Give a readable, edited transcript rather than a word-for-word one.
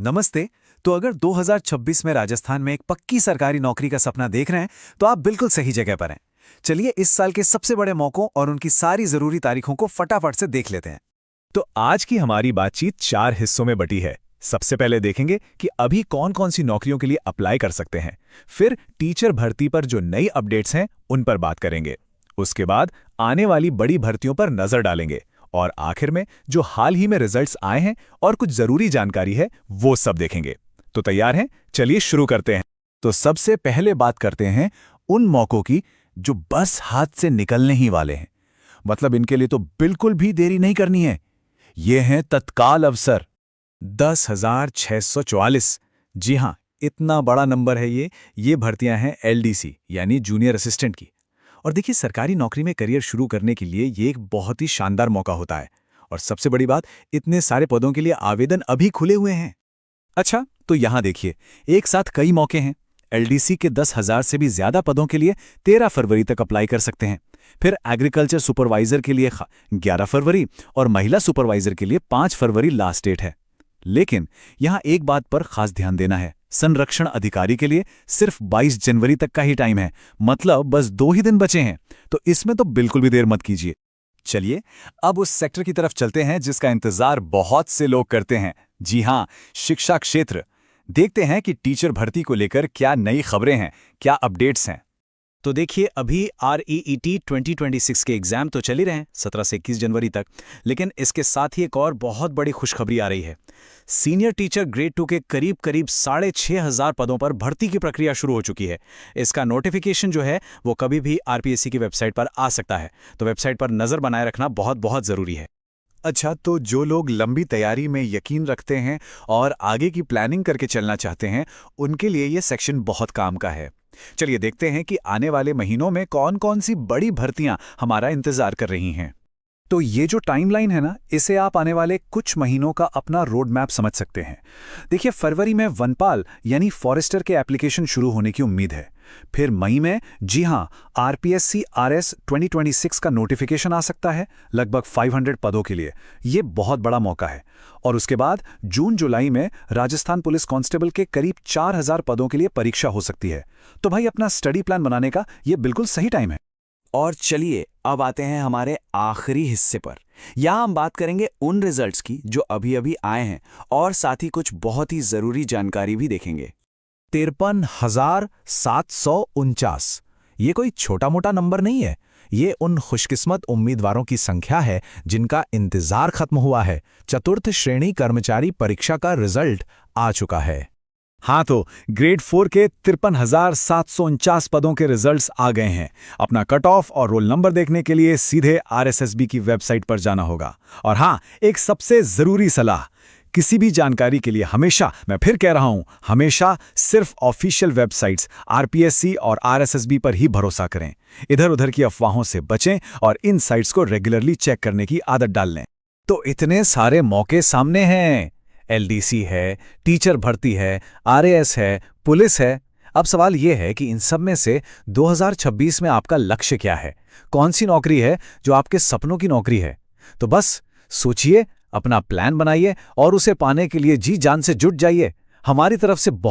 नमस्ते। तो अगर 2026 में राजस्थान में एक पक्की सरकारी नौकरी का सपना देख रहे हैं तो आप बिल्कुल सही जगह पर हैं। चलिए इस साल के सबसे बड़े मौकों और उनकी सारी जरूरी तारीखों को फटाफट से देख लेते हैं। तो आज की हमारी बातचीत 4 हिस्सों में बटी है। सबसे पहले देखेंगे कि अभी कौन कौन सी नौकरियों के लिए अप्लाई कर सकते हैं। फिर टीचर भर्ती पर जो नई अपडेट्स हैं उन पर बात करेंगे। उसके बाद आने वाली बड़ी भर्तियों पर नजर डालेंगे और आखिर में जो हाल ही में रिजल्ट्स आए हैं और कुछ जरूरी जानकारी है वो सब देखेंगे। तो तैयार हैं? चलिए शुरू करते हैं। तो सबसे पहले बात करते हैं उन मौकों की जो बस हाथ से निकलने ही वाले हैं। मतलब इनके लिए तो बिल्कुल भी देरी नहीं करनी है। ये हैं तत्काल अवसर 10,644। जी हाँ, इतना बड़ा नंबर है ये भर्तियां हैं एलडीसी यानी जूनियर असिस्टेंट की। और देखिए, सरकारी नौकरी में करियर शुरू करने के लिए ये एक बहुत ही शानदार मौका होता है। और सबसे बड़ी बात, इतने सारे पदों के लिए आवेदन अभी खुले हुए हैं। अच्छा, तो यहां देखिए, एक साथ कई मौके हैं। एलडीसी के 10,000 से भी ज्यादा पदों के लिए 13 फरवरी तक अप्लाई कर सकते हैं। फिर एग्रीकल्चर सुपरवाइजर के लिए 11 फरवरी और महिला सुपरवाइजर के लिए 5 फरवरी लास्ट डेट है। लेकिन यहां एक बात पर खास ध्यान देना है, संरक्षण अधिकारी के लिए सिर्फ 22 जनवरी तक का ही टाइम है। मतलब बस 2 ही दिन बचे हैं, तो इसमें तो बिल्कुल भी देर मत कीजिए। चलिए अब उस सेक्टर की तरफ चलते हैं जिसका इंतजार बहुत से लोग करते हैं। जी हां, शिक्षा क्षेत्र। देखते हैं कि टीचर भर्ती को लेकर क्या नई खबरें हैं, क्या अपडेट्स हैं। तो देखिए, अभी REET 2026 के एग्जाम तो चल ही रहे हैं 17 से 21 जनवरी तक। लेकिन इसके साथ ही एक और बहुत बड़ी खुशखबरी आ रही है। सीनियर टीचर ग्रेड 2 के करीब 6,500 पदों पर भर्ती की प्रक्रिया शुरू हो चुकी है। इसका नोटिफिकेशन जो है वो कभी भी RPSC की वेबसाइट पर आ सकता है, तो वेबसाइट पर नजर बनाए रखना बहुत बहुत जरूरी है। अच्छा, तो जो लोग लंबी तैयारी में यकीन रखते हैं और आगे की प्लानिंग करके चलना चाहते हैं, उनके लिए ये सेक्शन बहुत काम का है। चलिए देखते हैं कि आने वाले महीनों में कौन कौन सी बड़ी भर्तियां हमारा इंतजार कर रही हैं। तो ये जो टाइमलाइन है ना, इसे आप आने वाले कुछ महीनों का अपना रोड मैप समझ सकते हैं। देखिए, फरवरी में वनपाल यानी फॉरेस्टर के एप्लीकेशन शुरू होने की उम्मीद है। फिर मई में, जी हां, RPSC RS 2026 का नोटिफिकेशन आ सकता है, लगभग 500 पदों के लिए। ये बहुत बड़ा मौका है। और उसके बाद जून जुलाई में राजस्थान पुलिस कांस्टेबल के करीब 4,000 पदों के लिए परीक्षा हो सकती है। तो भाई, अपना स्टडी प्लान बनाने का ये बिल्कुल सही टाइम है। और चलिए अब आते हैं हमारे आखिरी हिस्से पर। यहाँ हम बात करेंगे उन रिजल्ट्स की जो अभी अभी आए हैं और साथ ही कुछ बहुत ही जरूरी जानकारी भी देखेंगे। 53,749। ये कोई छोटा मोटा नंबर नहीं है। ये उन खुशकिस्मत उम्मीदवारों की संख्या है जिनका इंतजार खत्म हुआ है। चतुर्थ श्रेणी कर्मचारी परीक्षा का रिजल्ट आ चुका है। हाँ, तो ग्रेड 4 के 53,749 पदों के रिजल्ट्स आ गए हैं। अपना कट ऑफ और रोल नंबर देखने के लिए सीधे RSSB की वेबसाइट पर जाना होगा। और हाँ, एक सबसे जरूरी सलाह, किसी भी जानकारी के लिए हमेशा, मैं फिर कह रहा हूं, हमेशा सिर्फ ऑफिशियल वेबसाइट्स RPSC और RSSB पर ही भरोसा करें। इधर उधर की अफवाहों से बचें और इन साइट्स को रेगुलरली चेक करने की आदत डाल लें। तो इतने सारे मौके सामने हैं। LDC है, टीचर भर्ती है, RAS है, पुलिस है। अब सवाल यह है कि इन सब में से 2026 में आपका लक्ष्य क्या है? कौन सी नौकरी है जो आपके सपनों की नौकरी है? तो बस सोचिए, अपना प्लान बनाइए और उसे पाने के लिए जी जान से जुट जाइए। हमारी तरफ से बहुत